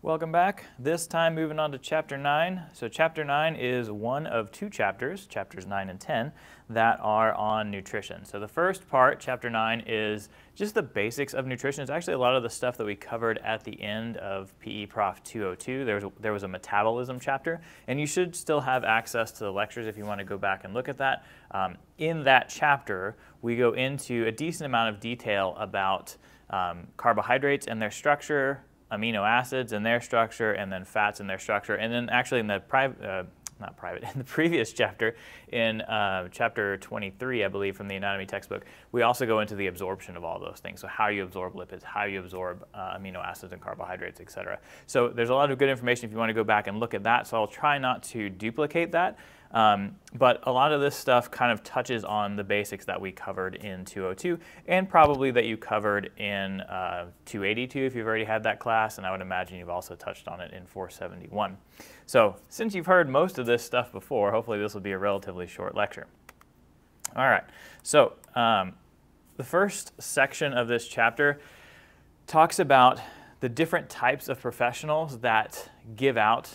Welcome back. This time moving on to Chapter 9. So Chapter 9 is one of two chapters, Chapters 9 and 10, that are on nutrition. So the first part, Chapter 9, is just the basics of nutrition. It's actually a lot of the stuff that we covered at the end of PE Prof 202. There was a metabolism chapter, and you should still have access to the lectures if you want to go back and look at that. In that chapter, we go into a decent amount of detail about carbohydrates and their structure, amino acids and their structure, and then fats and their structure. And then actually in the in the previous chapter, in chapter 23, I believe, from the anatomy textbook, we also go into the absorption of all those things. So how you absorb lipids, how you absorb amino acids and carbohydrates, etc. So there's a lot of good information if you want to go back and look at that. So I'll try not to duplicate that. But a lot of this stuff kind of touches on the basics that we covered in 202 and probably that you covered in 282 if you've already had that class, and I would imagine you've also touched on it in 471. So since you've heard most of this stuff before, hopefully this will be a relatively short lecture. All right, so the first section of this chapter talks about the different types of professionals that give out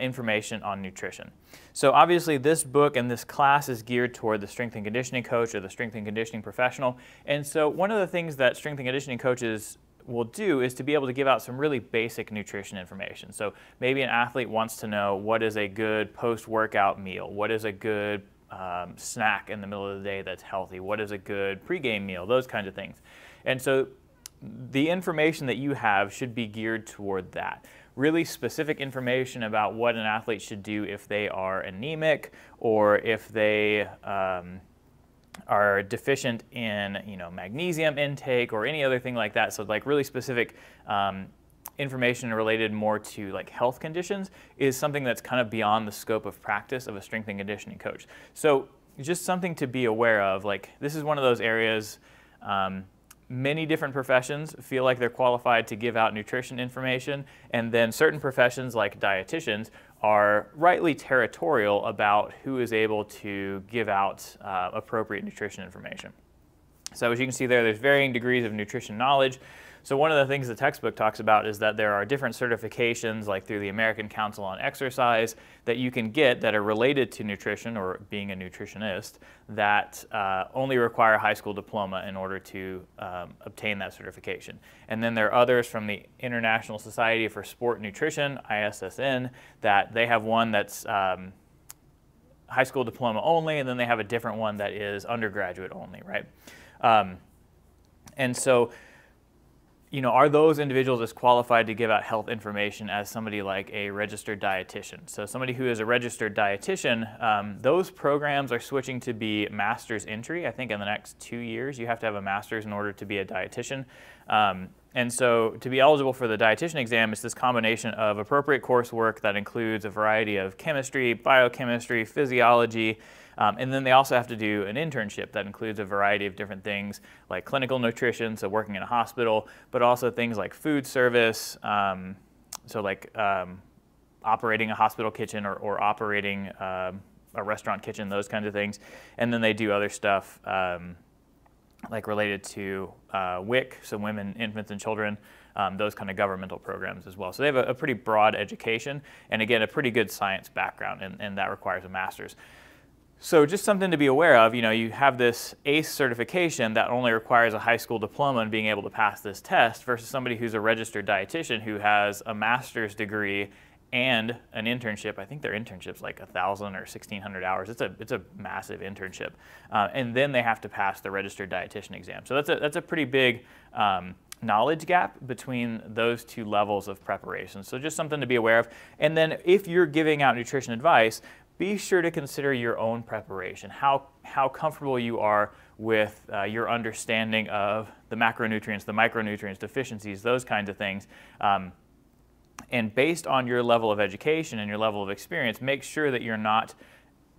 information on nutrition. So obviously this book and this class is geared toward the strength and conditioning coach or the strength and conditioning professional. And so one of the things that strength and conditioning coaches will do is to be able to give out some really basic nutrition information. So maybe an athlete wants to know what is a good post-workout meal, what is a good snack in the middle of the day that's healthy, what is a good pregame meal, those kinds of things. And so the information that you have should be geared toward that. Really specific information about what an athlete should do if they are anemic or if they are deficient in magnesium intake or any other thing like that. So like really specific information related more to like health conditions is something that's kind of beyond the scope of practice of a strength and conditioning coach. So just something to be aware of. Like this is one of those areas many different professions feel like they're qualified to give out nutrition information, and then certain professions like dietitians are rightly territorial about who is able to give out appropriate nutrition information. So as you can see there's varying degrees of nutrition knowledge. So one of the things the textbook talks about is that there are different certifications, like through the American Council on Exercise, that you can get that are related to nutrition or being a nutritionist that only require a high school diploma in order to obtain that certification. And then there are others from the International Society for Sport Nutrition, ISSN, that they have one that's high school diploma only, and then they have a different one that is undergraduate only, right? And so, are those individuals as qualified to give out health information as somebody like a registered dietitian? So somebody who is a registered dietitian, those programs are switching to be master's entry. I think in the next 2 years you have to have a master's in order to be a dietitian. And so to be eligible for the dietitian exam, it's this combination of appropriate coursework that includes a variety of chemistry, biochemistry, physiology, and then they also have to do an internship that includes a variety of different things like clinical nutrition, so working in a hospital, but also things like food service, so like operating a hospital kitchen or operating a restaurant kitchen, those kinds of things. And then they do other stuff like related to WIC, so women, infants, and children, those kind of governmental programs as well. So they have a pretty broad education, and again, a pretty good science background, and that requires a master's. So just something to be aware of, you have this ACE certification that only requires a high school diploma and being able to pass this test versus somebody who's a registered dietitian who has a master's degree and an internship. I think their internship's like 1,000 or 1,600 hours. It's a massive internship. And then they have to pass the registered dietitian exam. So that's a pretty big knowledge gap between those two levels of preparation. So just something to be aware of. And then if you're giving out nutrition advice, be sure to consider your own preparation, how comfortable you are with your understanding of the macronutrients, the micronutrients, deficiencies, those kinds of things. And based on your level of education and your level of experience, make sure that you're not,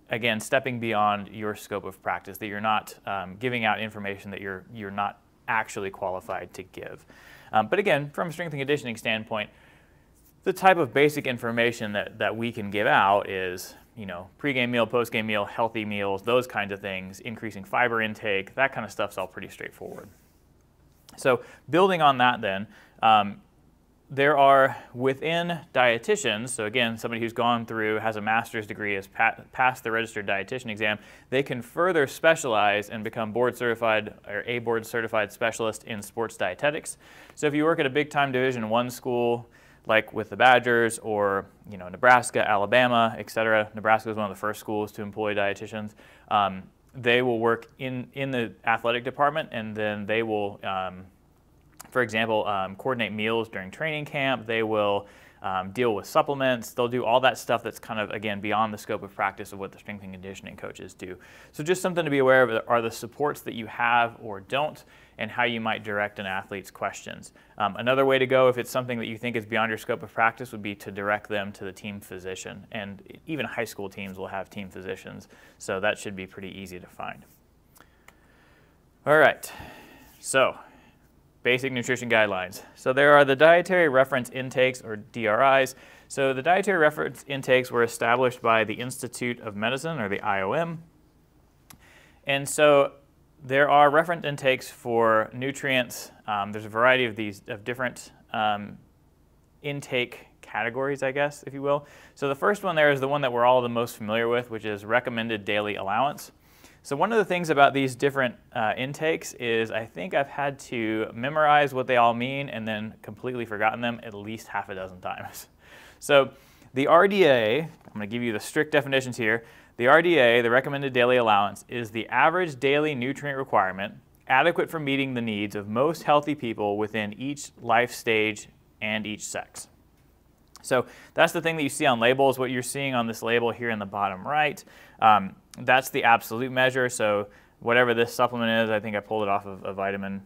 again, stepping beyond your scope of practice, that you're not giving out information that you're not actually qualified to give. But again, from a strength and conditioning standpoint, the type of basic information that we can give out is, pregame meal, postgame meal, healthy meals, those kinds of things, increasing fiber intake, that kind of stuff's all pretty straightforward. So building on that then, there are within dietitians, so again, somebody who's gone through, has a master's degree, has passed the registered dietitian exam, they can further specialize and become board certified or a board certified specialist in sports dietetics. So if you work at a big time Division I school, like with the Badgers or Nebraska, Alabama, etc. Nebraska was one of the first schools to employ dietitians. They will work in the athletic department, and then they will for example, coordinate meals during training camp. They will deal with supplements. They'll do all that stuff that's kind of, again, beyond the scope of practice of what the strength and conditioning coaches do. So just something to be aware of are the supports that you have or don't, and how you might direct an athlete's questions. Another way to go, if it's something that you think is beyond your scope of practice, would be to direct them to the team physician. And even high school teams will have team physicians, so that should be pretty easy to find. All right, so basic nutrition guidelines. So there are the dietary reference intakes, or DRIs. So the dietary reference intakes were established by the Institute of Medicine, or the IOM. And so there are reference intakes for nutrients. There's a variety of these different intake categories, I guess, if you will. So the first one there is the one that we're all the most familiar with, which is recommended daily allowance. So one of the things about these different intakes is I think I've had to memorize what they all mean and then completely forgotten them at least half a dozen times. So the RDA, I'm going to give you the strict definitions here. The RDA, the recommended daily allowance, is the average daily nutrient requirement adequate for meeting the needs of most healthy people within each life stage and each sex. So that's the thing that you see on labels. What you're seeing on this label here in the bottom right, that's the absolute measure. So whatever this supplement is, I think I pulled it off of a vitamin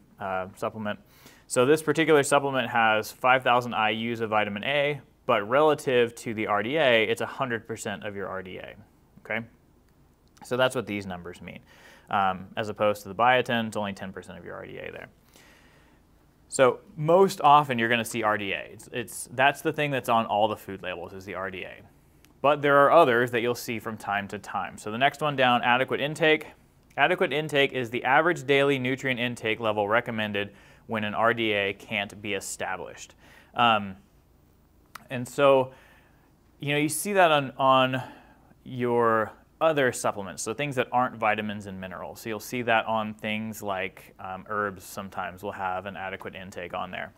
supplement. So this particular supplement has 5,000 IUs of vitamin A, but relative to the RDA, it's 100% of your RDA, okay? So that's what these numbers mean. As opposed to the biotin, it's only 10% of your RDA there. So most often you're going to see RDA. That's the thing that's on all the food labels, is the RDA. But there are others that you'll see from time to time. So the next one down, adequate intake. Adequate intake is the average daily nutrient intake level recommended when an RDA can't be established. And so, you see that on your other supplements, so things that aren't vitamins and minerals. So you'll see that on things like herbs sometimes will have an adequate intake on there.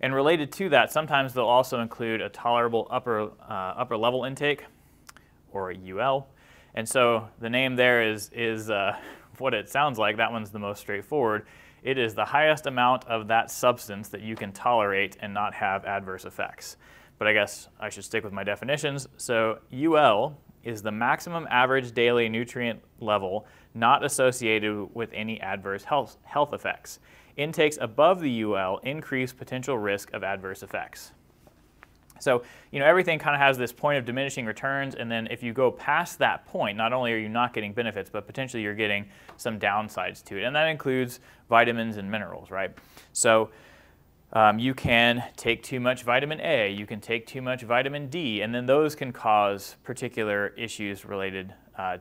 And related to that, sometimes they'll also include a tolerable upper level intake, or a UL. And so the name there is what it sounds like. That one's the most straightforward. It is the highest amount of that substance that you can tolerate and not have adverse effects. But I guess I should stick with my definitions. So UL is the maximum average daily nutrient level not associated with any adverse health effects. Intakes above the UL increase potential risk of adverse effects. So, everything kind of has this point of diminishing returns, and then if you go past that point, not only are you not getting benefits, but potentially you're getting some downsides to it, and that includes vitamins and minerals, right? So you can take too much vitamin A, you can take too much vitamin D, and then those can cause particular issues related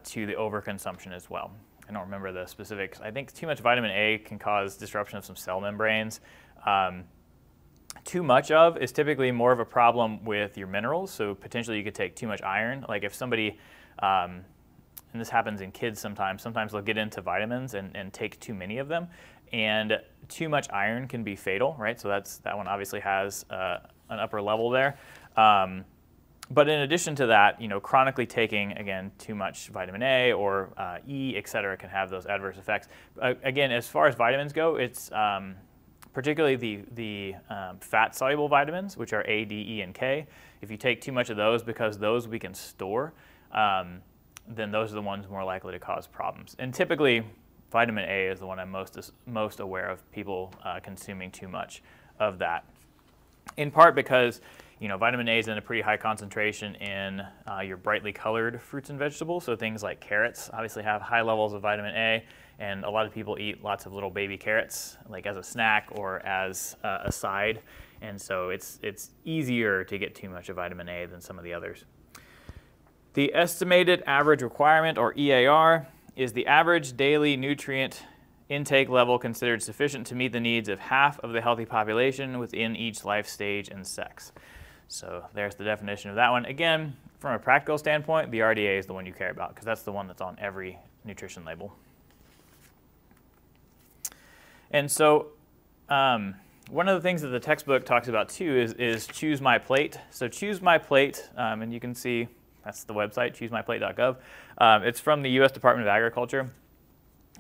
to the overconsumption as well. I don't remember the specifics. I think too much vitamin A can cause disruption of some cell membranes. Too much of is typically more of a problem with your minerals, so potentially you could take too much iron. Like if somebody, and this happens in kids sometimes they'll get into vitamins and take too many of them, and too much iron can be fatal, right? So that one obviously has an upper level there. But in addition to that, chronically taking, again, too much vitamin A or E, et cetera, can have those adverse effects. Again, as far as vitamins go, it's particularly the fat-soluble vitamins, which are A, D, E, and K. If you take too much of those, because those we can store, then those are the ones more likely to cause problems. And typically, vitamin A is the one I'm most aware of people consuming too much of that. In part because vitamin A is in a pretty high concentration in your brightly colored fruits and vegetables. So things like carrots obviously have high levels of vitamin A, and a lot of people eat lots of little baby carrots, like as a snack or as a side. And so it's easier to get too much of vitamin A than some of the others. The estimated average requirement, or EAR, is the average daily nutrient intake level considered sufficient to meet the needs of half of the healthy population within each life stage and sex. So there's the definition of that one. Again, from a practical standpoint, the RDA is the one you care about because that's the one that's on every nutrition label. And so one of the things that the textbook talks about too is Choose My Plate. So Choose My Plate, and you can see that's the website, choosemyplate.gov. It's from the U.S. Department of Agriculture.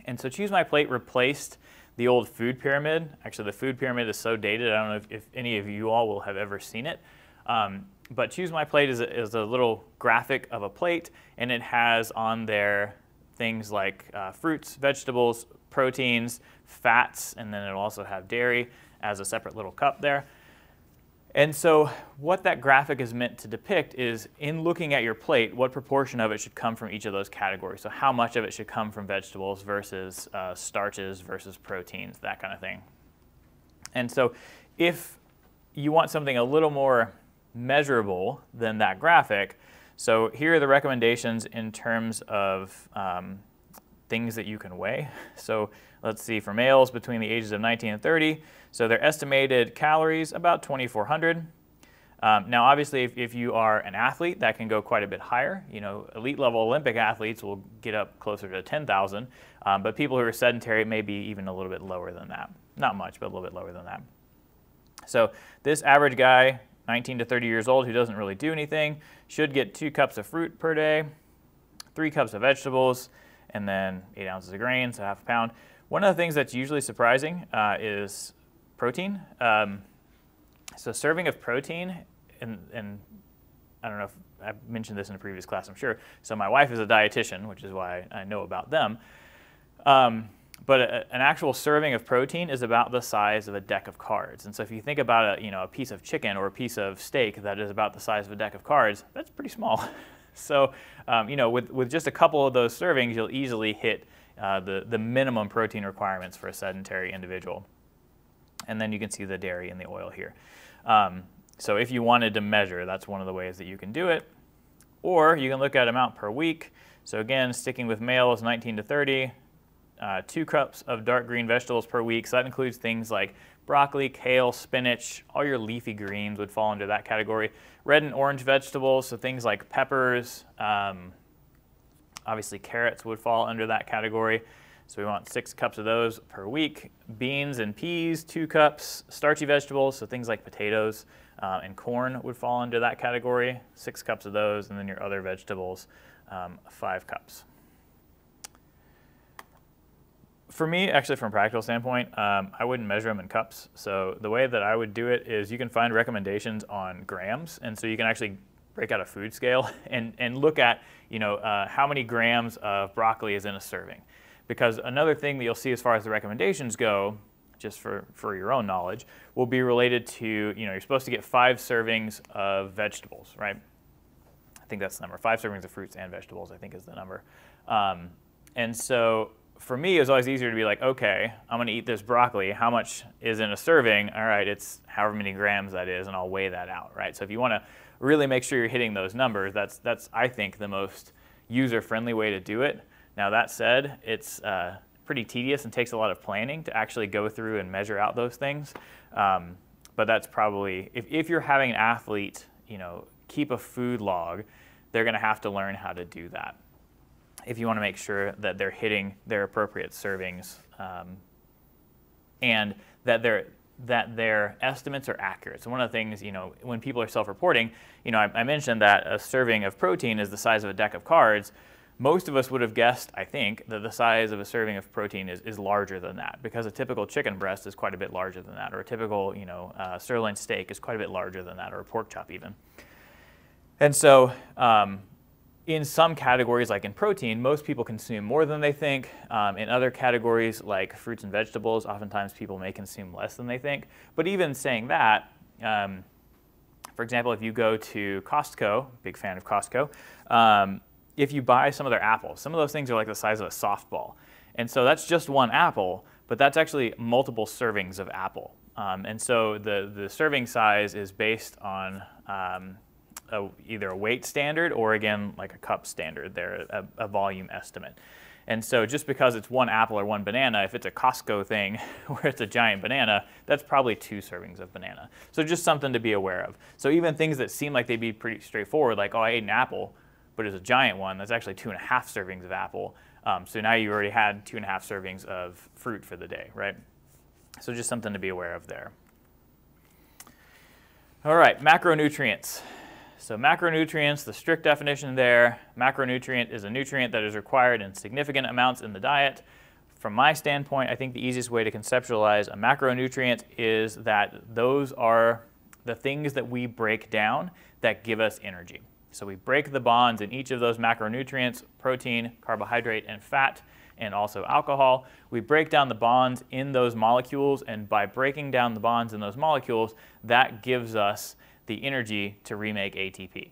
And so Choose My Plate replaced the old food pyramid. Actually, the food pyramid is so dated, I don't know if any of you all will have ever seen it. But Choose My Plate is a little graphic of a plate, and it has on there things like fruits, vegetables, proteins, fats, and then it'll also have dairy as a separate little cup there. And so what that graphic is meant to depict is, in looking at your plate, what proportion of it should come from each of those categories. So how much of it should come from vegetables versus starches versus proteins, that kind of thing. And so if you want something a little more measurable than that graphic, so here are the recommendations in terms of things that you can weigh. So let's see, for males between the ages of 19 and 30, so their estimated calories, about 2,400. Now, obviously, if you are an athlete, that can go quite a bit higher. You know, elite level Olympic athletes will get up closer to 10,000, but people who are sedentary may be even a little bit lower than that. Not much, but a little bit lower than that. So this average guy, 19 to 30 years old, who doesn't really do anything, should get 2 cups of fruit per day, 3 cups of vegetables, and then 8 ounces of grain, so half a pound. One of the things that's usually surprising is protein. So serving of protein, and I don't know if I've mentioned this in a previous class, I'm sure. So my wife is a dietitian, which is why I know about them. But an actual serving of protein is about the size of a deck of cards. And so if you think about a piece of chicken or a piece of steak that is about the size of a deck of cards, that's pretty small. So with just a couple of those servings, you'll easily hit the minimum protein requirements for a sedentary individual. And then you can see the dairy and the oil here. So if you wanted to measure, that's one of the ways that you can do it. Or you can look at amount per week. So again, sticking with males 19 to 30, 2 cups of dark green vegetables per week. So that includes things like broccoli, kale, spinach, all your leafy greens would fall into that category. Red and orange vegetables, so things like peppers, obviously carrots would fall under that category. So we want 6 cups of those per week. Beans and peas, 2 cups. Starchy vegetables, so things like potatoes and corn would fall under that category. 6 cups of those, and then your other vegetables, 5 cups. For me, actually from a practical standpoint, I wouldn't measure them in cups. So the way that I would do it is you can find recommendations on grams, and so you can actually break out a food scale and look at how many grams of broccoli is in a serving. Because another thing that you'll see as far as the recommendations go, just for your own knowledge, will be related to, you're supposed to get 5 servings of vegetables, right? I think that's the number. 5 servings of fruits and vegetables, I think is the number. And so for me, it was always easier to be like, okay, I'm going to eat this broccoli. How much is in a serving? All right, it's however many grams that is, and I'll weigh that out, right? So if you want to really make sure you're hitting those numbers, that's I think, the most user-friendly way to do it. Now, that said, it's pretty tedious and takes a lot of planning to actually go through and measure out those things. But that's probably, if you're having an athlete, keep a food log, they're going to have to learn how to do that if you want to make sure that they're hitting their appropriate servings and that their estimates are accurate. So one of the things, when people are self-reporting, I mentioned that a serving of protein is the size of a deck of cards. Most of us would have guessed, I think, that the size of a serving of protein is larger than that, because a typical chicken breast is quite a bit larger than that, or a typical sirloin steak is quite a bit larger than that, or a pork chop even. And so in some categories, like in protein, most people consume more than they think. In other categories, like fruits and vegetables, oftentimes people may consume less than they think. But even saying that, for example, if you go to Costco, big fan of Costco, if you buy some of their apples, some of those things are like the size of a softball. And so that's just one apple, but that's actually multiple servings of apple. And so the serving size is based on either a weight standard or, again, like a cup standard. They're a volume estimate. And so just because it's one apple or one banana, if it's a Costco thing where it's a giant banana, that's probably 2 servings of banana. So just something to be aware of. So even things that seem like they'd be pretty straightforward, like, oh, I ate an apple, but it's a giant one, that's actually 2.5 servings of apple. So now you already had 2.5 servings of fruit for the day, right? So just something to be aware of there. All right, macronutrients. So macronutrients, the strict definition there, macronutrient is a nutrient that is required in significant amounts in the diet. From my standpoint, I think the easiest way to conceptualize a macronutrient is that those are the things that we break down that give us energy. So we break the bonds in each of those macronutrients, protein, carbohydrate, and fat, and also alcohol. We break down the bonds in those molecules, and by breaking down the bonds in those molecules, that gives us the energy to remake ATP.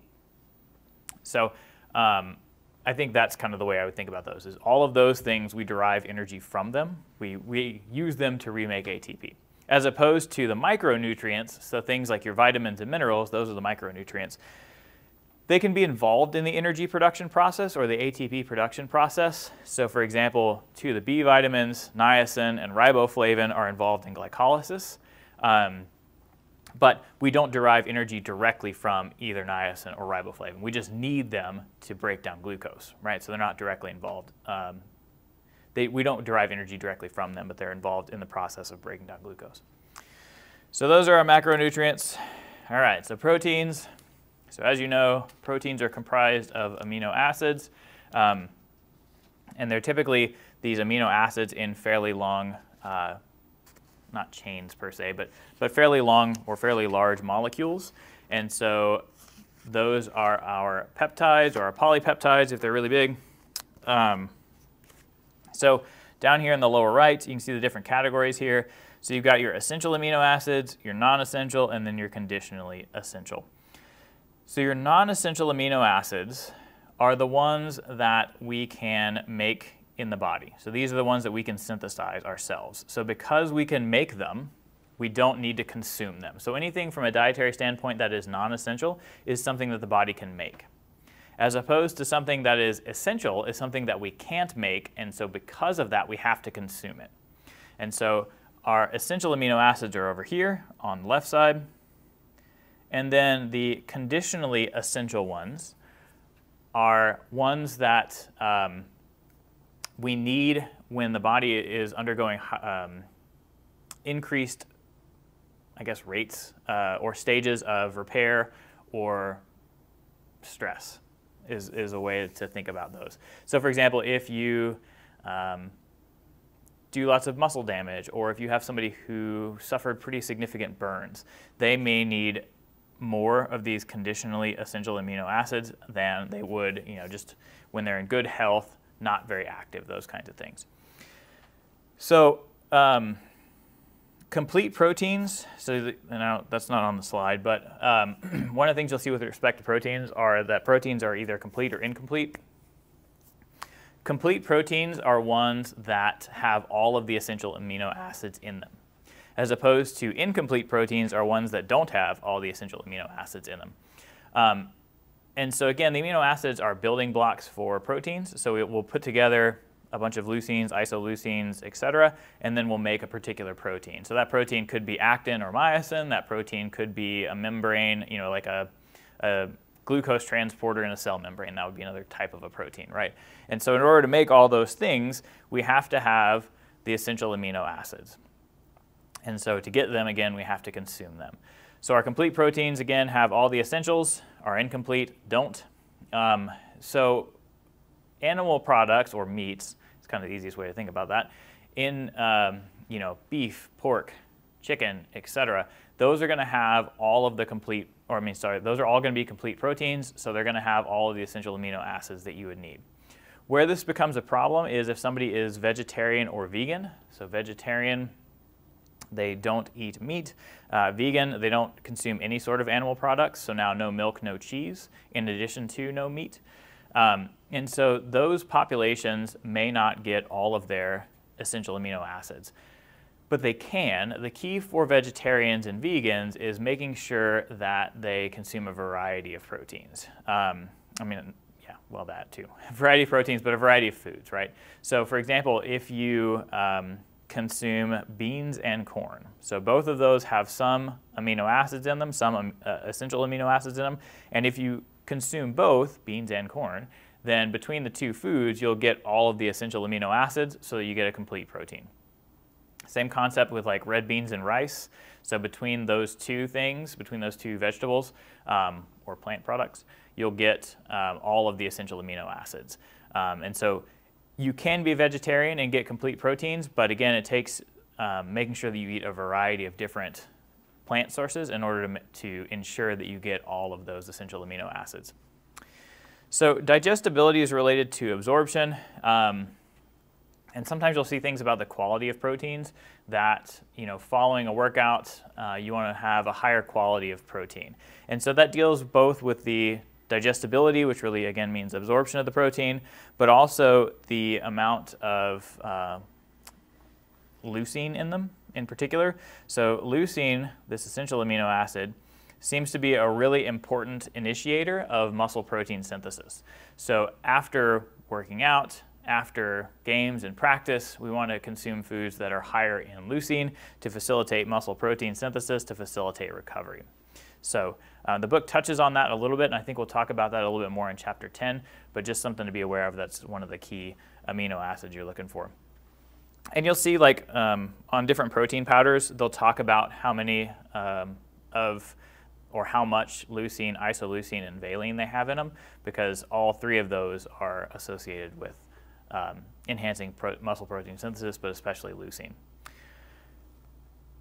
So I think that's kind of the way I would think about those, is all of those things we derive energy from them. We use them to remake ATP. As opposed to the micronutrients, so things like your vitamins and minerals, those are the micronutrients. They can be involved in the energy production process or the ATP production process. So for example, 2 of the B vitamins, niacin and riboflavin, are involved in glycolysis. But we don't derive energy directly from either niacin or riboflavin. We just need them to break down glucose, right? So they're not directly involved. We don't derive energy directly from them, but they're involved in the process of breaking down glucose. So those are our macronutrients. All right, so proteins. So as you know, proteins are comprised of amino acids, and they're typically these amino acids in fairly long, not chains per se, but fairly long or fairly large molecules. And so those are our peptides or our polypeptides if they're really big. So down here in the lower right, you can see the different categories here. So you've got your essential amino acids, your non-essential, and then your conditionally essential. So your non-essential amino acids are the ones that we can make in the body. So these are the ones that we can synthesize ourselves. So because we can make them, we don't need to consume them. So anything from a dietary standpoint that is non-essential is something that the body can make. As opposed to something that is essential is something that we can't make, and so because of that, we have to consume it. And so our essential amino acids are over here on the left side. And then the conditionally essential ones are ones that we need when the body is undergoing increased, I guess, rates or stages of repair or stress is a way to think about those. So for example, if you do lots of muscle damage, or if you have somebody who suffered pretty significant burns, they may need more of these conditionally essential amino acids than they would, just when they're in good health, not very active, those kinds of things. So complete proteins, so now that's not on the slide, but one of the things you'll see with respect to proteins are that proteins are either complete or incomplete. Complete proteins are ones that have all of the essential amino acids in them, as opposed to incomplete proteins are ones that don't have all the essential amino acids in them. And so again, the amino acids are building blocks for proteins, so it will put together a bunch of leucines, isoleucines, etc., and then we'll make a particular protein. So that protein could be actin or myosin, that protein could be a membrane, like a glucose transporter in a cell membrane. That would be another type of a protein, right? And so in order to make all those things, we have to have the essential amino acids. And so to get them, again, we have to consume them. So our complete proteins, again, have all the essentials. Our incomplete don't. So animal products or meats, it's kind of the easiest way to think about that, in beef, pork, chicken, etc., those are going to have all of the those are all going to be complete proteins, so they're going to have all of the essential amino acids that you would need. Where this becomes a problem is if somebody is vegetarian or vegan. So vegetarian, they don't eat meat. Vegan, they don't consume any sort of animal products, so now no milk, no cheese, in addition to no meat. And so those populations may not get all of their essential amino acids, but they can. The key for vegetarians and vegans is making sure that they consume a variety of proteins. yeah, well, that too. A variety of proteins, but a variety of foods, right? So for example, if you consume beans and corn, so both of those have some amino acids in them, some essential amino acids in them, and if you consume both, beans and corn, then between the two foods, you'll get all of the essential amino acids so that you get a complete protein. Same concept with like red beans and rice. So between those two things, between those two vegetables or plant products, you'll get all of the essential amino acids. And so you can be a vegetarian and get complete proteins, but again, it takes making sure that you eat a variety of different plant sources in order to ensure that you get all of those essential amino acids. So digestibility is related to absorption. And sometimes you'll see things about the quality of proteins that, following a workout, you want to have a higher quality of protein. And so that deals both with the digestibility, which really, again, means absorption of the protein, but also the amount of leucine in them in particular. So leucine, this essential amino acid, seems to be a really important initiator of muscle protein synthesis. So after working out, after games and practice, we want to consume foods that are higher in leucine to facilitate muscle protein synthesis, to facilitate recovery. So the book touches on that a little bit, and I think we'll talk about that a little bit more in chapter 10, but just something to be aware of. That's one of the key amino acids you're looking for. And you'll see, like on different protein powders, they'll talk about how many or how much leucine, isoleucine, and valine they have in them, because all three of those are associated with enhancing muscle protein synthesis, but especially leucine.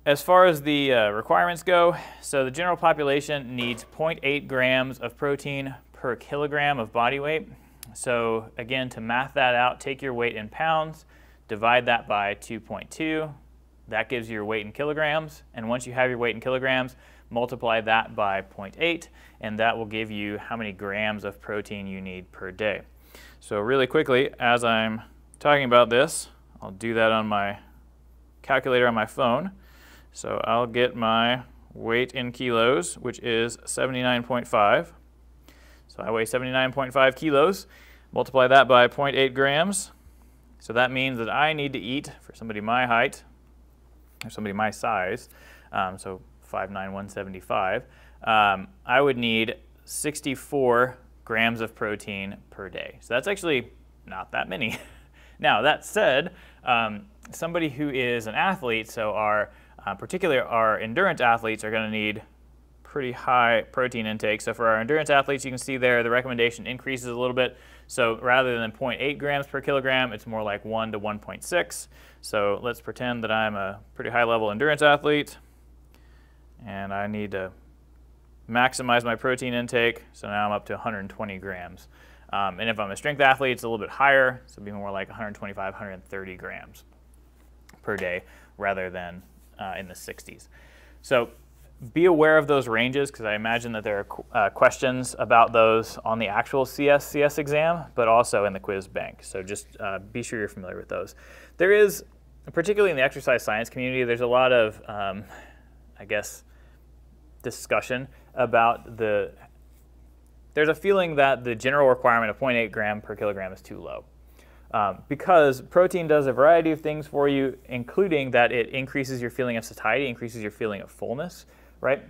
As far as the requirements go, so the general population needs 0.8 grams of protein per kilogram of body weight. So again, to math that out, take your weight in pounds, divide that by 2.2. That gives you your weight in kilograms. And once you have your weight in kilograms, multiply that by 0.8, and that will give you how many grams of protein you need per day. So really quickly, as I'm talking about this, I'll do that on my calculator on my phone. So I'll get my weight in kilos, which is 79.5. So I weigh 79.5 kilos. Multiply that by 0.8 grams. So that means that I need to eat, for somebody my height, or somebody my size, so 5'9", 175, I would need 64 grams of protein per day. So that's actually not that many. Now, that said, somebody who is an athlete, so particularly our endurance athletes, are going to need pretty high protein intake. So for our endurance athletes, you can see there the recommendation increases a little bit. So rather than 0.8 grams per kilogram, it's more like 1 to 1.6. So let's pretend that I'm a pretty high-level endurance athlete, and I need to maximize my protein intake. So now I'm up to 120 grams. And if I'm a strength athlete, it's a little bit higher, so it'd be more like 125, 130 grams per day rather than in the 60s. So be aware of those ranges, because I imagine that there are questions about those on the actual CS exam, but also in the quiz bank. So just be sure you're familiar with those. There is, particularly in the exercise science community, there's a lot of, I guess, discussion about there's a feeling that the general requirement of 0.8 gram per kilogram is too low. Because protein does a variety of things for you, including that it increases your feeling of satiety, increases your feeling of fullness, right?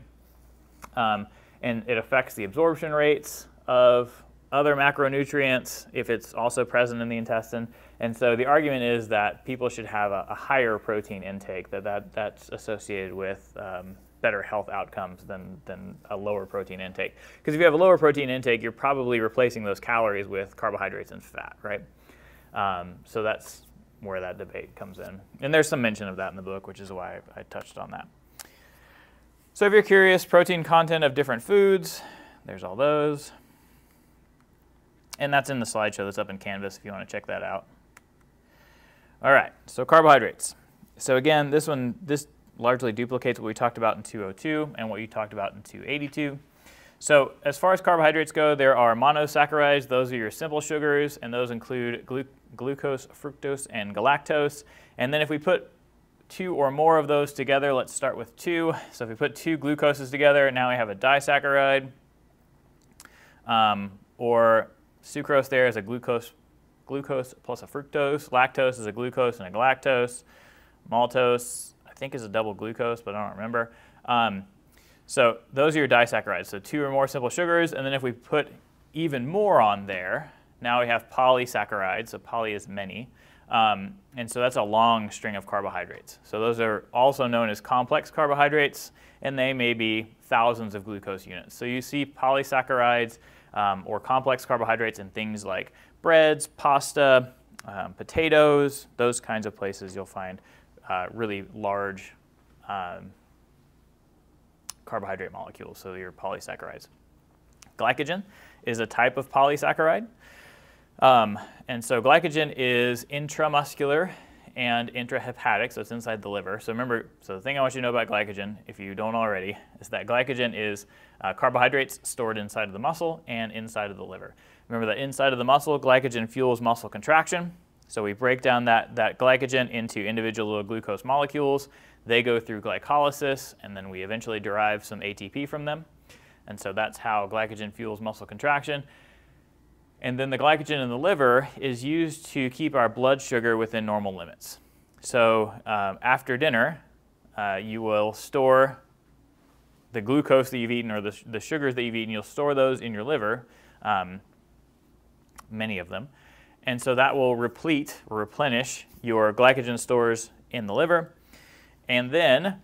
And it affects the absorption rates of other macronutrients if it's also present in the intestine. And so the argument is that people should have a higher protein intake, that's associated with better health outcomes than a lower protein intake. Because if you have a lower protein intake, you're probably replacing those calories with carbohydrates and fat, right? So that's where that debate comes in. And there's some mention of that in the book, which is why I touched on that. So if you're curious, protein content of different foods, there's all those. And that's in the slideshow that's up in Canvas if you want to check that out. All right, so carbohydrates. So again, this largely duplicates what we talked about in 202 and what you talked about in 282. So as far as carbohydrates go, there are monosaccharides. Those are your simple sugars, and those include glucose, fructose, and galactose. And then if we put two or more of those together, let's start with two. So if we put two glucoses together, now we have a disaccharide. Or Sucrose there is a glucose plus a fructose. Lactose is a glucose and a galactose. Maltose, I think, is a double glucose, but I don't remember. So those are your disaccharides. So 2 or more simple sugars, and then if we put even more on there, now we have polysaccharides. So poly is many. And so that's a long string of carbohydrates. So those are also known as complex carbohydrates, and they may be thousands of glucose units. So you see polysaccharides or complex carbohydrates in things like breads, pasta, potatoes, those kinds of places you'll find really large carbohydrate molecules, so your polysaccharides. Glycogen is a type of polysaccharide. And so glycogen is intramuscular and intrahepatic, so it's inside the liver. So remember, so the thing I want you to know about glycogen, if you don't already, is that glycogen is carbohydrates stored inside of the muscle and inside of the liver. Remember that inside of the muscle, glycogen fuels muscle contraction. So we break down that glycogen into individual little glucose molecules. They go through glycolysis, and then we eventually derive some ATP from them. And so that's how glycogen fuels muscle contraction. And then the glycogen in the liver is used to keep our blood sugar within normal limits. So after dinner, you will store the glucose that you've eaten or the sugars that you've eaten. You'll store those in your liver, many of them. And so that will replete or replenish your glycogen stores in the liver. And then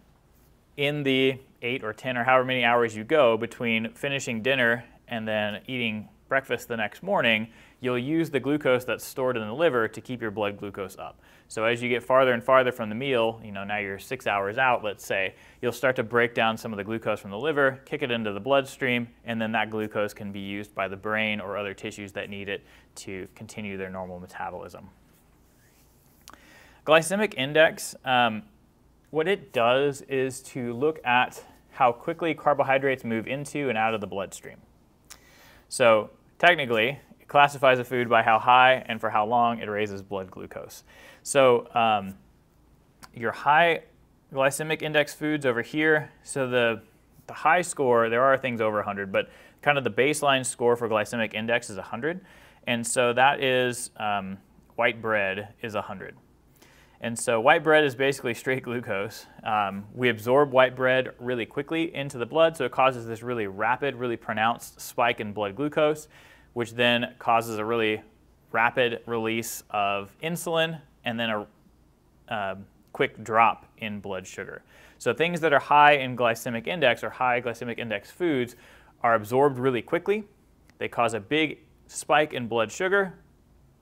in the 8 or 10 or however many hours you go between finishing dinner and then eating breakfast the next morning, you'll use the glucose that's stored in the liver to keep your blood glucose up. So as you get farther and farther from the meal, now you're 6 hours out, let's say, you'll start to break down some of the glucose from the liver, kick it into the bloodstream, and then that glucose can be used by the brain or other tissues that need it to continue their normal metabolism. Glycemic index, what it does is to look at how quickly carbohydrates move into and out of the bloodstream. So technically, it classifies a food by how high and for how long it raises blood glucose. So your high glycemic index foods over here, so the high score, there are things over 100, but kind of the baseline score for glycemic index is 100. And so that is, white bread is 100. And so white bread is basically straight glucose. We absorb white bread really quickly into the blood, so it causes this really rapid, really pronounced spike in blood glucose, which then causes a really rapid release of insulin and then a quick drop in blood sugar. So things that are high in glycemic index or high glycemic index foods are absorbed really quickly. They cause a big spike in blood sugar,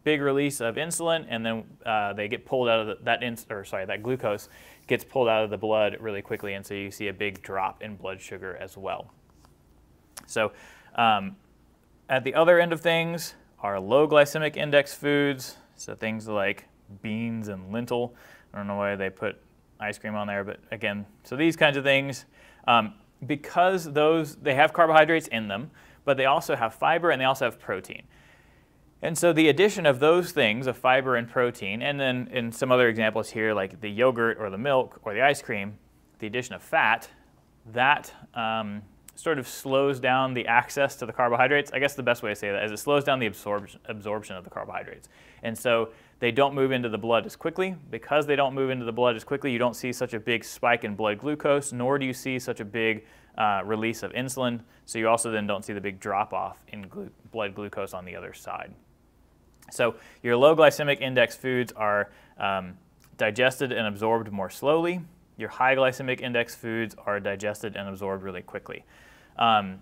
big release of insulin, and then they get pulled out of that glucose gets pulled out of the blood really quickly, and so you see a big drop in blood sugar as well. So at the other end of things are low glycemic index foods, so things like beans and lentil. I don't know why they put ice cream on there, but again, so these kinds of things, because they have carbohydrates in them, but they also have fiber and they also have protein. And so the addition of those things, of fiber and protein, and then in some other examples here, like the yogurt or the milk or the ice cream, the addition of fat, that sort of slows down the access to the carbohydrates. I guess the best way to say that is it slows down the absorption of the carbohydrates. And so they don't move into the blood as quickly. Because they don't move into the blood as quickly, you don't see such a big spike in blood glucose, nor do you see such a big release of insulin. So you also then don't see the big drop-off in blood glucose on the other side. So your low glycemic index foods are digested and absorbed more slowly. Your high glycemic index foods are digested and absorbed really quickly. From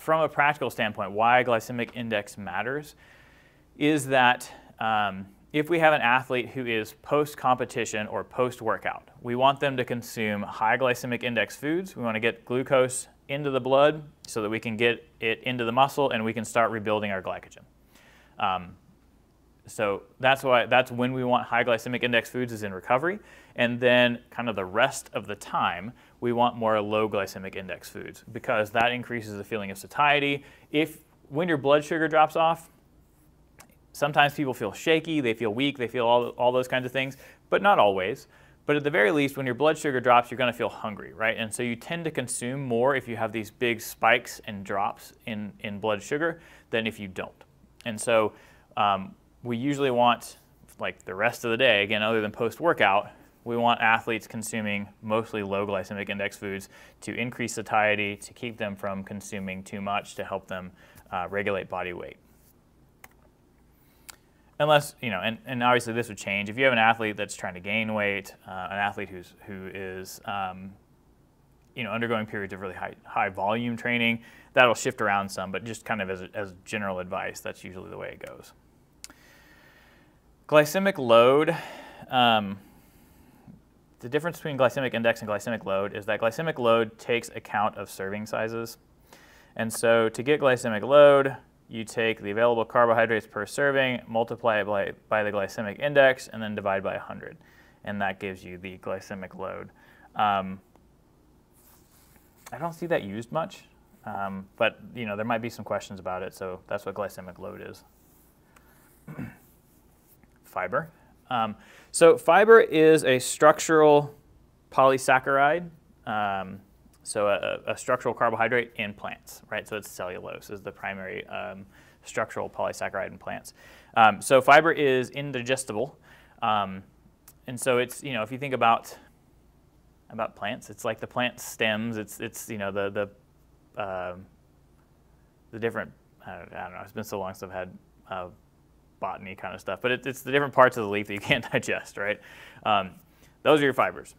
a practical standpoint, why glycemic index matters is that if we have an athlete who is post-competition or post-workout, we want them to consume high glycemic index foods. We want to get glucose into the blood so that we can get it into the muscle and we can start rebuilding our glycogen. So that's when we want high glycemic index foods is in recovery. And then kind of the rest of the time, we want more low glycemic index foods because that increases the feeling of satiety. When your blood sugar drops off, sometimes people feel shaky, they feel weak, they feel all those kinds of things, but not always. But at the very least, when your blood sugar drops, you're going to feel hungry, right? And so you tend to consume more if you have these big spikes and drops in blood sugar than if you don't. And so we usually want, like the rest of the day, again, other than post-workout, we want athletes consuming mostly low glycemic index foods to increase satiety, to keep them from consuming too much, to help them regulate body weight. Unless, and obviously this would change. If you have an athlete that's trying to gain weight, an athlete who is undergoing periods of really high volume training, that'll shift around some, but just kind of as general advice, that's usually the way it goes. Glycemic load. The difference between glycemic index and glycemic load is that glycemic load takes account of serving sizes. And so to get glycemic load, you take the available carbohydrates per serving, multiply it by the glycemic index, and then divide by 100. And that gives you the glycemic load. I don't see that used much, but there might be some questions about it, so that's what glycemic load is. Fiber. So fiber is a structural polysaccharide, so a structural carbohydrate in plants, right? So it's cellulose is the primary structural polysaccharide in plants. So fiber is indigestible, and so it's if you think about plants, it's like the plant stems. It's the different I don't know. It's been so long since I've had botany kind of stuff, but it's the different parts of the leaf that you can't digest, right? Those are your fibers.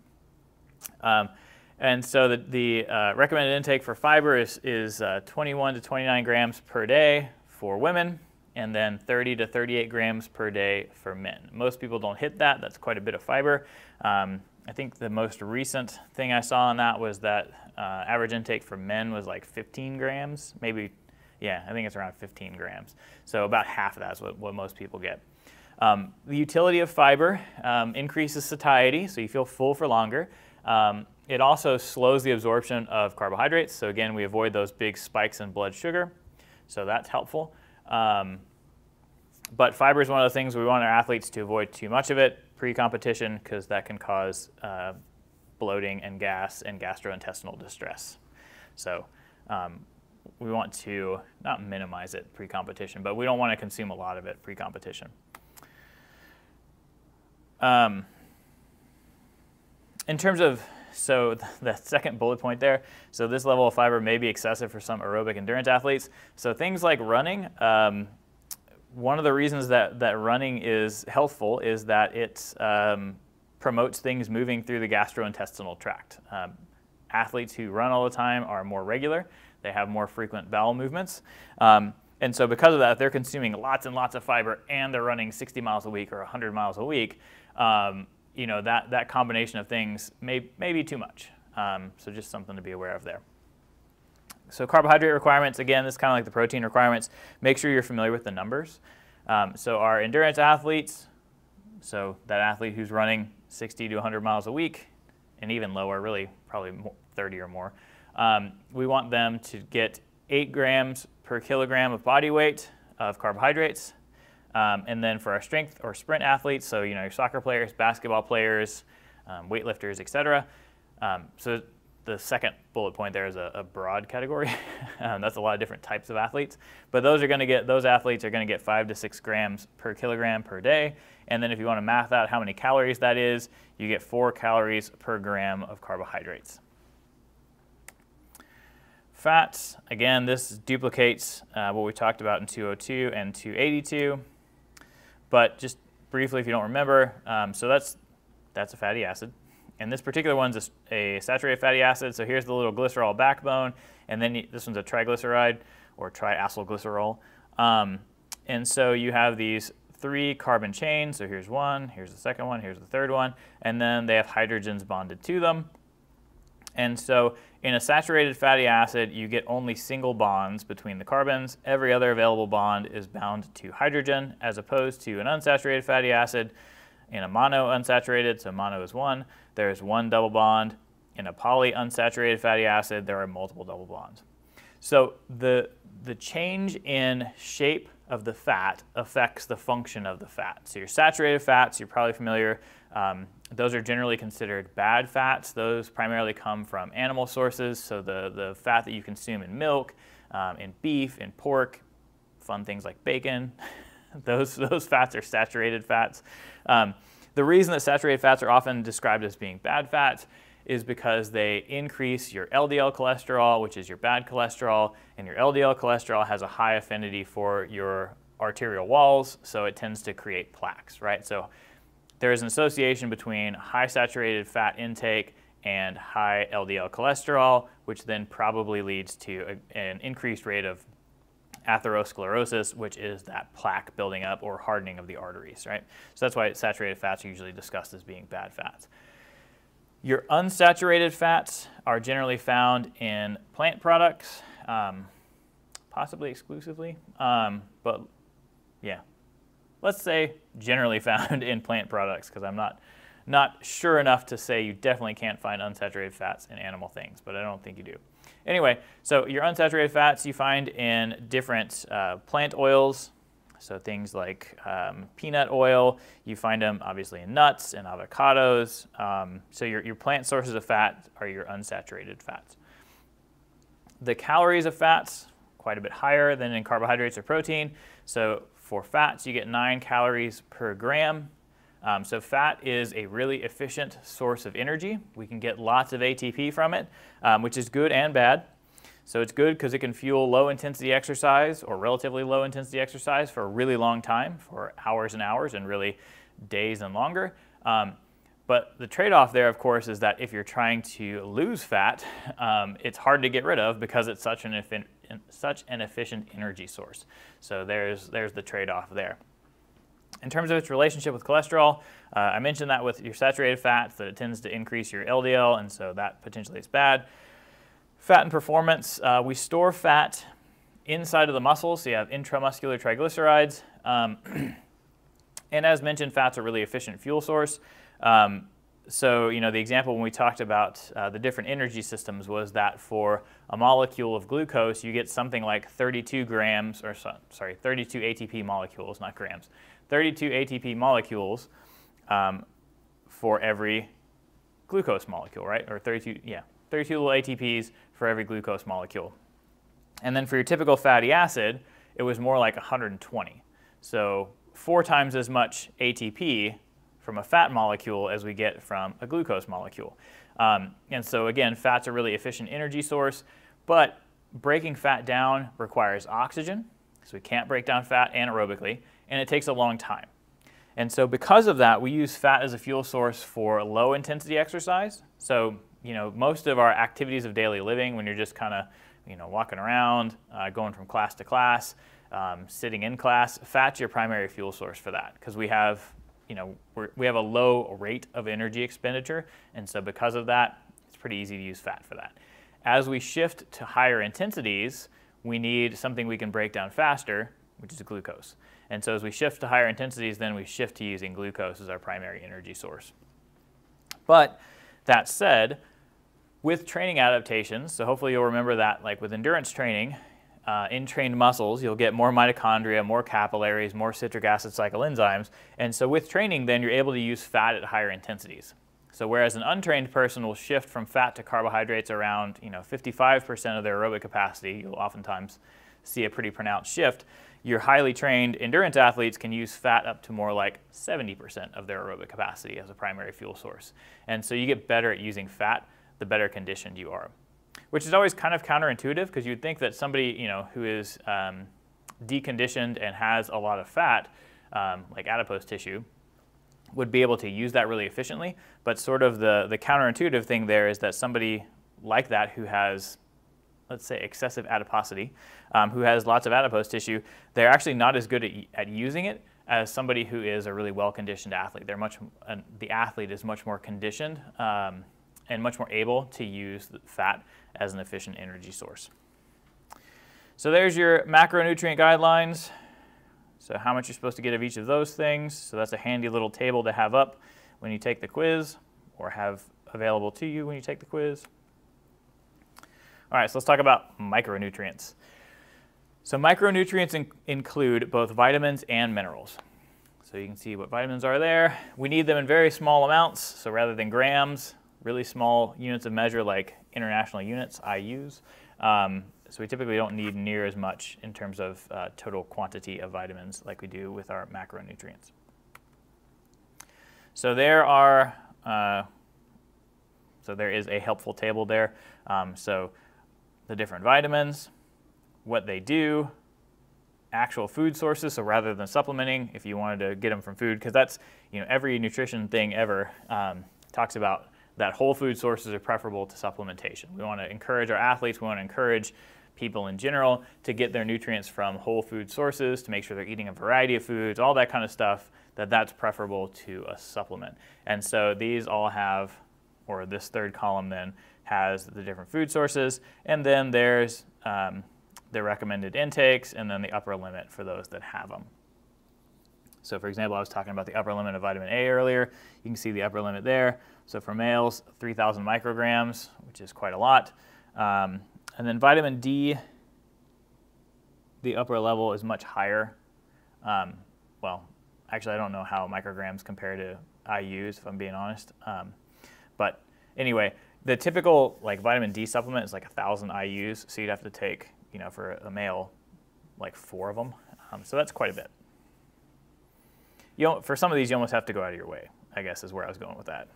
And so the recommended intake for fiber is 21 to 29 grams per day for women, and then 30 to 38 grams per day for men. Most people don't hit that. That's quite a bit of fiber. I think the most recent thing I saw on that was that average intake for men was like 15 grams, maybe. Yeah, I think it's around 15 grams. So about half of that is what most people get. The utility of fiber increases satiety, so you feel full for longer. It also slows the absorption of carbohydrates. So again, we avoid those big spikes in blood sugar. So that's helpful. But fiber is one of the things we want our athletes to avoid too much of it pre-competition, because that can cause bloating and gas and gastrointestinal distress. So we want to not minimize it pre-competition, but we don't want to consume a lot of it pre-competition. In terms of, so the second bullet point there, so this level of fiber may be excessive for some aerobic endurance athletes. So things like running, one of the reasons that running is healthful is that it promotes things moving through the gastrointestinal tract. Athletes who run all the time are more regular. They have more frequent bowel movements. And so because of that, if they're consuming lots and lots of fiber and they're running 60 miles a week or 100 miles a week, that combination of things may be too much. So just something to be aware of there. So carbohydrate requirements, again, this is kind of like the protein requirements. Make sure you're familiar with the numbers. So our endurance athletes, so that athlete who's running 60 to 100 miles a week, and even lower, really probably 30 or more, we want them to get 8 grams per kilogram of body weight of carbohydrates. And then for our strength or sprint athletes, so your soccer players, basketball players, weightlifters, etc. So the second bullet point there is a broad category. That's a lot of different types of athletes. But those athletes are going to get 5 to 6 grams per kilogram per day. And then if you want to math out how many calories that is, you get 4 calories per gram of carbohydrates. Fats, again, this duplicates what we talked about in 202 and 282. But just briefly, if you don't remember, so that's a fatty acid. And this particular one's a saturated fatty acid. So here's the little glycerol backbone. And then this one's a triglyceride or triacylglycerol. And so you have these 3 carbon chains. So here's one, here's the second one, here's the third one. And then they have hydrogens bonded to them. And so in a saturated fatty acid, you get only single bonds between the carbons. Every other available bond is bound to hydrogen, as opposed to an unsaturated fatty acid. In a mono unsaturated, so mono is 1, there's 1 double bond. In a poly unsaturated fatty acid, there are multiple double bonds. So the change in shape of the fat affects the function of the fat. So your saturated fats, you're probably familiar, those are generally considered bad fats. Those primarily come from animal sources, so the fat that you consume in milk, in beef, in pork, fun things like bacon. Those fats are saturated fats. The reason that saturated fats are often described as being bad fats is because they increase your LDL cholesterol, which is your bad cholesterol, and your LDL cholesterol has a high affinity for your arterial walls, so it tends to create plaques, right? So there is an association between high saturated fat intake and high LDL cholesterol, which then probably leads to an increased rate of atherosclerosis, which is that plaque building up or hardening of the arteries, right? So that's why saturated fats are usually discussed as being bad fats. Your unsaturated fats are generally found in plant products, possibly exclusively, but yeah, let's say generally found in plant products, because I'm not sure enough to say you definitely can't find unsaturated fats in animal things, but I don't think you do. Anyway, so your unsaturated fats you find in different plant oils, so things like peanut oil. You find them obviously in nuts and avocados. So your plant sources of fat are your unsaturated fats. The calories of fats, quite a bit higher than in carbohydrates or protein. So for fats, you get 9 calories per gram. So fat is a really efficient source of energy. We can get lots of ATP from it, which is good and bad. So it's good because it can fuel low intensity exercise or relatively low intensity exercise for a really long time, for hours and hours and really days and longer. But the trade-off there, of course, is that if you're trying to lose fat, it's hard to get rid of because it's such an efficient energy source. So there's the trade-off there. In terms of its relationship with cholesterol, I mentioned that with your saturated fats that it tends to increase your LDL, and so that potentially is bad. Fat and performance, we store fat inside of the muscles, so you have intramuscular triglycerides. And as mentioned, fat's a really efficient fuel source. So, the example when we talked about the different energy systems was that for a molecule of glucose, you get something like 32 grams, or 32 ATP molecules, not grams, 32 ATP molecules for every glucose molecule, right? Or 32 little ATPs for every glucose molecule. And then for your typical fatty acid, it was more like 120. So 4 times as much ATP from a fat molecule as we get from a glucose molecule. And so again, fat's a really efficient energy source, but breaking fat down requires oxygen, so we can't break down fat anaerobically, and it takes a long time. And so because of that, we use fat as a fuel source for low intensity exercise. So, most of our activities of daily living, when you're just kind of, walking around, going from class to class, sitting in class, fat's your primary fuel source for that, because we have we have a low rate of energy expenditure, and so because of that, it's pretty easy to use fat for that. As we shift to higher intensities, we need something we can break down faster, which is glucose. And so as we shift to higher intensities, then we shift to using glucose as our primary energy source. But that said, with training adaptations, so hopefully you'll remember that like with endurance training, in trained muscles, you'll get more mitochondria, more capillaries, more citric acid cycle enzymes. And so with training, then you're able to use fat at higher intensities. So whereas an untrained person will shift from fat to carbohydrates around 55% of their aerobic capacity, you'll oftentimes see a pretty pronounced shift. Your highly trained endurance athletes can use fat up to more like 70% of their aerobic capacity as a primary fuel source. And so you get better at using fat the better conditioned you are. Which is always kind of counterintuitive, because you'd think that somebody who is deconditioned and has a lot of fat, like adipose tissue, would be able to use that really efficiently. But sort of the counterintuitive thing there is that somebody like that who has, let's say, excessive adiposity, who has lots of adipose tissue, they're actually not as good at using it as somebody who is a really well-conditioned athlete. The athlete is much more conditioned and much more able to use fat as an efficient energy source. So there's your macronutrient guidelines. So how much you're supposed to get of each of those things. So that's a handy little table to have up when you take the quiz, or have available to you when you take the quiz. All right, so let's talk about micronutrients. So micronutrients include both vitamins and minerals. So you can see what vitamins are there. We need them in very small amounts, so rather than grams, really small units of measure like international units, IUs. So we typically don't need near as much in terms of total quantity of vitamins like we do with our macronutrients. So there is a helpful table there. So the different vitamins, what they do, actual food sources. So rather than supplementing, if you wanted to get them from food, because that's, every nutrition thing ever talks about that whole food sources are preferable to supplementation. We want to encourage our athletes, we want to encourage people in general to get their nutrients from whole food sources, to make sure they're eating a variety of foods, all that kind of stuff, that's preferable to a supplement. And so these all have, or this third column then, has the different food sources, and then there's the recommended intakes, and then the upper limit for those that have them. So for example, I was talking about the upper limit of vitamin A earlier. You can see the upper limit there. So for males, 3,000 micrograms, which is quite a lot. And then vitamin D, the upper level is much higher. Well, actually, I don't know how micrograms compare to IUs, if I'm being honest. But anyway, the typical vitamin D supplement is 1,000 IUs, so you'd have to take, for a male, 4 of them. So that's quite a bit. For some of these, you almost have to go out of your way, I guess is where I was going with that.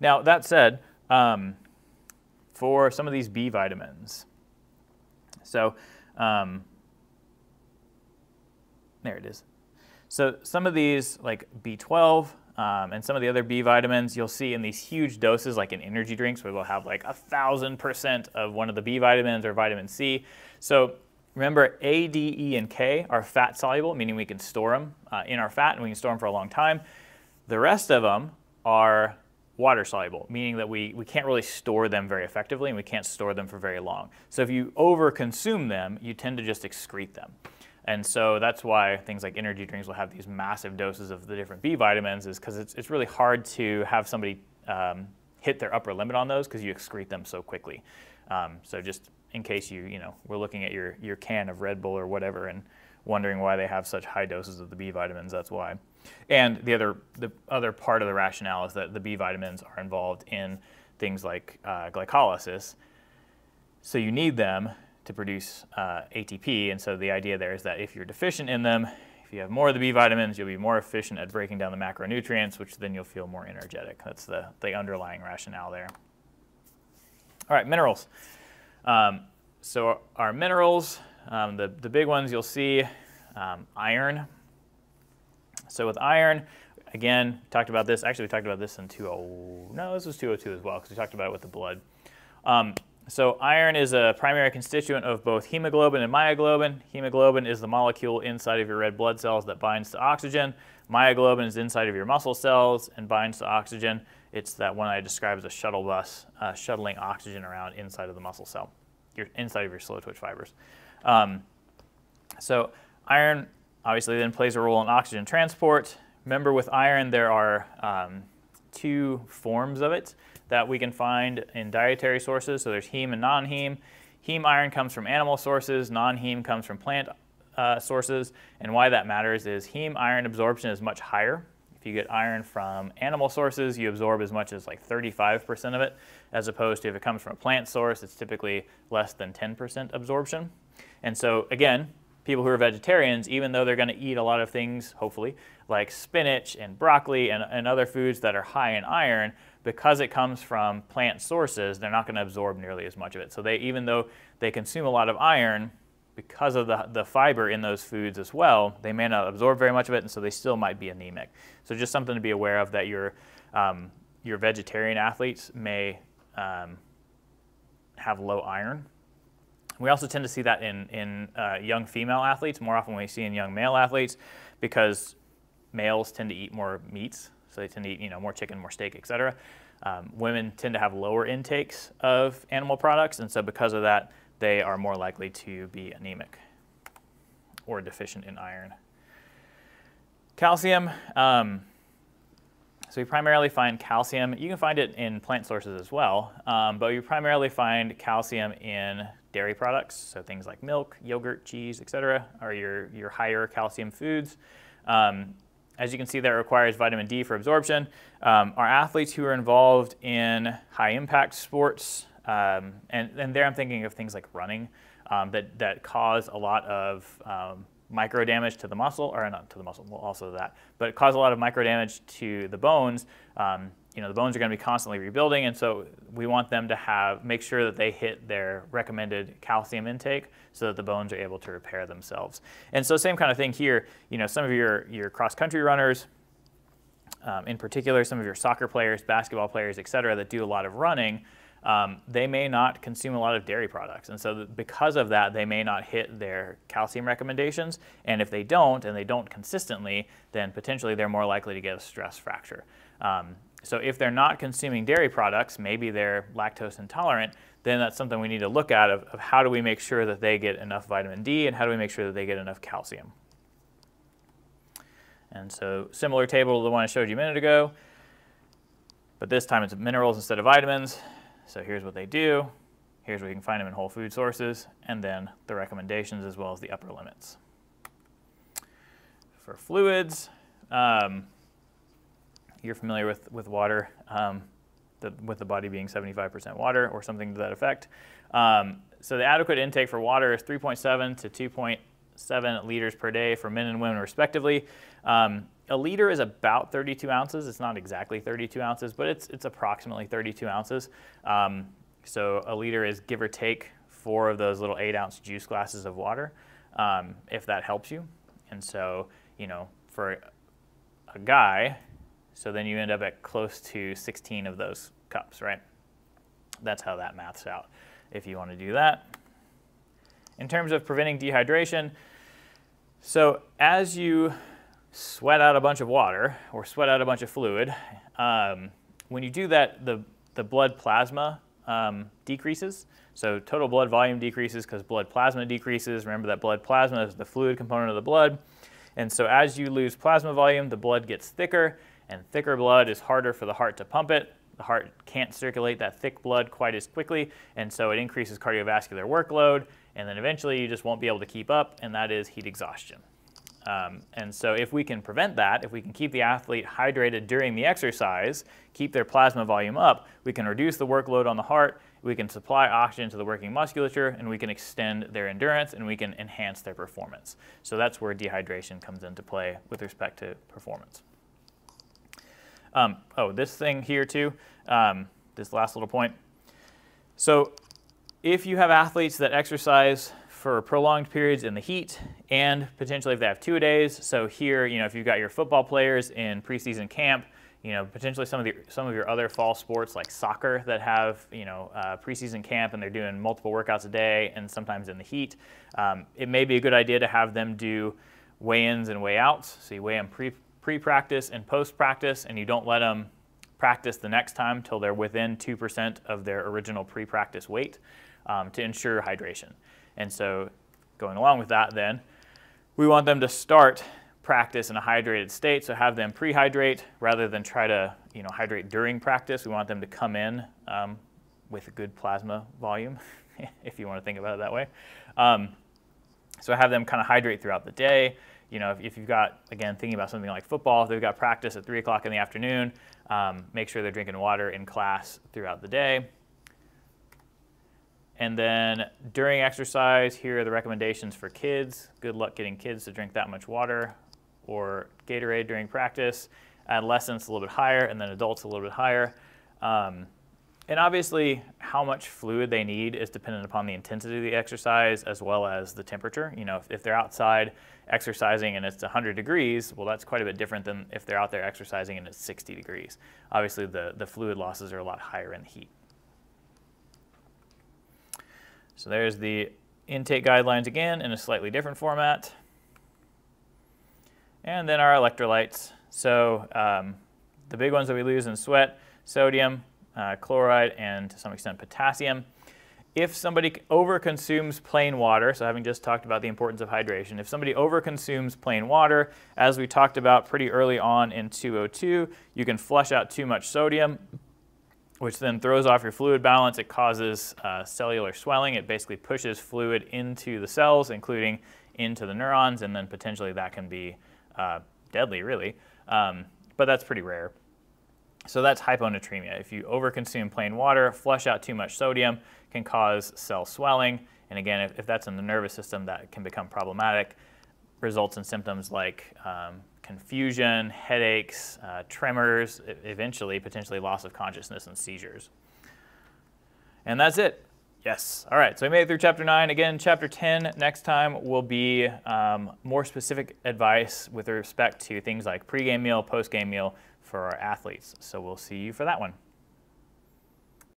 Now, that said, for some of these B vitamins, so there it is. So some of these, like B12 and some of the other B vitamins, you'll see in these huge doses, like in energy drinks, where they'll have 1,000% of one of the B vitamins or vitamin C. So remember, A, D, E, and K are fat soluble, meaning we can store them in our fat and we can store them for a long time. The rest of them are water soluble, meaning that we can't really store them very effectively and we can't store them for very long. So if you over-consume them, you tend to just excrete them. And so that's why things like energy drinks will have these massive doses of the different B vitamins, is because it's really hard to have somebody hit their upper limit on those because you excrete them so quickly. So just in case we're looking at your can of Red Bull or whatever and wondering why they have such high doses of the B vitamins, that's why. And the other part of the rationale is that the B vitamins are involved in things like glycolysis. So you need them to produce ATP, and so the idea there is that if you're deficient in them, if you have more of the B vitamins, you'll be more efficient at breaking down the macronutrients, which then you'll feel more energetic. That's the underlying rationale there. All right, minerals. So our minerals, the big ones you'll see, iron. So with iron, again, talked about this. Actually, we talked about this in 2.0. No, this was 2.02 as well, because we talked about it with the blood. So iron is a primary constituent of both hemoglobin and myoglobin. Hemoglobin is the molecule inside of your red blood cells that binds to oxygen. Myoglobin is inside of your muscle cells and binds to oxygen. It's that one I described as a shuttle bus, shuttling oxygen around inside of the muscle cell, inside of your slow twitch fibers. So iron obviously then plays a role in oxygen transport. Remember, with iron, there are 2 forms of it that we can find in dietary sources. So there's heme and non-heme. Heme iron comes from animal sources, non-heme comes from plant sources. And why that matters is heme iron absorption is much higher. If you get iron from animal sources, you absorb as much as 35% of it, as opposed to if it comes from a plant source, it's typically less than 10% absorption. And so again, people who are vegetarians, even though they're going to eat a lot of things, hopefully, like spinach and broccoli and other foods that are high in iron, because it comes from plant sources, they're not going to absorb nearly as much of it. So even though they consume a lot of iron, because of the fiber in those foods as well, they may not absorb very much of it, and so they still might be anemic. So just something to be aware of, that your vegetarian athletes may have low iron. We also tend to see that in young female athletes more often than we see in young male athletes, because males tend to eat more meats, so they tend to eat more chicken, more steak, etc. Women tend to have lower intakes of animal products, and so because of that, they are more likely to be anemic or deficient in iron. Calcium. So we primarily find calcium. You can find it in plant sources as well, but you primarily find calcium in dairy products. So things like milk, yogurt, cheese, etc. are your higher calcium foods. As you can see, that requires vitamin D for absorption. Our athletes who are involved in high impact sports, and there I'm thinking of things like running that cause a lot of micro damage to the muscle, or not to the muscle, well, also that, but cause a lot of micro damage to the bones. The bones are going to be constantly rebuilding, and so we want them to make sure that they hit their recommended calcium intake so that the bones are able to repair themselves. And so same kind of thing here. Some of your cross-country runners, in particular, some of your soccer players, basketball players, et cetera, that do a lot of running, they may not consume a lot of dairy products. And so because of that, they may not hit their calcium recommendations. And if they don't, and they don't consistently, then potentially they're more likely to get a stress fracture. So if they're not consuming dairy products, maybe they're lactose intolerant, then that's something we need to look at of how do we make sure that they get enough vitamin D and how do we make sure that they get enough calcium. And so similar table to the one I showed you a minute ago, but this time it's minerals instead of vitamins. So here's what they do. Here's where you can find them in whole food sources, and then the recommendations as well as the upper limits. For fluids, you're familiar with water, with the body being 75% water or something to that effect. So the adequate intake for water is 3.7 to 2.7 liters per day for men and women respectively. A liter is about 32 ounces. It's not exactly 32 ounces, but it's approximately 32 ounces. So a liter is give or take 4 of those little 8-ounce juice glasses of water, if that helps you. And so, for a guy, so then you end up at close to 16 of those cups, right? That's how that maths out, if you want to do that. In terms of preventing dehydration, so as you sweat out a bunch of water or sweat out a bunch of fluid, when you do that, the blood plasma decreases. So total blood volume decreases because blood plasma decreases. Remember that blood plasma is the fluid component of the blood. And so as you lose plasma volume, the blood gets thicker, and thicker blood is harder for the heart to pump it. The heart can't circulate that thick blood quite as quickly, and so it increases cardiovascular workload, and then eventually you just won't be able to keep up, and that is heat exhaustion. And so if we can prevent that, if we can keep the athlete hydrated during the exercise, keep their plasma volume up, we can reduce the workload on the heart, we can supply oxygen to the working musculature, and we can extend their endurance, and we can enhance their performance. So that's where dehydration comes into play with respect to performance. This thing here too, this last little point. So if you have athletes that exercise for prolonged periods in the heat, and potentially if they have 2-a-days, so here, if you've got your football players in preseason camp, potentially some of your other fall sports like soccer that have, preseason camp and they're doing multiple workouts a day and sometimes in the heat, it may be a good idea to have them do weigh-ins and weigh-outs. So you weigh them pre-practice and post-practice, and you don't let them practice the next time till they're within 2% of their original pre-practice weight to ensure hydration. And so going along with that then, we want them to start practice in a hydrated state, so have them pre-hydrate rather than try to hydrate during practice. We want them to come in with a good plasma volume, if you want to think about it that way. So have them kind of hydrate throughout the day. If you've got, again, thinking about something like football, if they've got practice at 3 o'clock in the afternoon, make sure they're drinking water in class throughout the day. And then during exercise, here are the recommendations for kids. Good luck getting kids to drink that much water or Gatorade during practice. Adolescents a little bit higher, and then adults a little bit higher. And obviously, how much fluid they need is dependent upon the intensity of the exercise as well as the temperature. If they're outside exercising and it's 100 degrees, well, that's quite a bit different than if they're out there exercising and it's 60 degrees. Obviously, the fluid losses are a lot higher in the heat. So there's the intake guidelines again in a slightly different format. And then our electrolytes. So the big ones that we lose in sweat, sodium, chloride, and to some extent potassium. If somebody overconsumes plain water, so having just talked about the importance of hydration, if somebody overconsumes plain water, as we talked about pretty early on in 202, you can flush out too much sodium, which then throws off your fluid balance. It causes cellular swelling. It basically pushes fluid into the cells, including into the neurons, and then potentially that can be deadly, really. But that's pretty rare. So that's hyponatremia. If you overconsume plain water, flush out too much sodium, can cause cell swelling. And again, if that's in the nervous system, that can become problematic. Results in symptoms like confusion, headaches, tremors, eventually potentially loss of consciousness and seizures. And that's it. Yes. All right. So we made it through chapter 9. Again, chapter 10 next time will be more specific advice with respect to things like pregame meal, postgame meal for our athletes. So we'll see you for that one.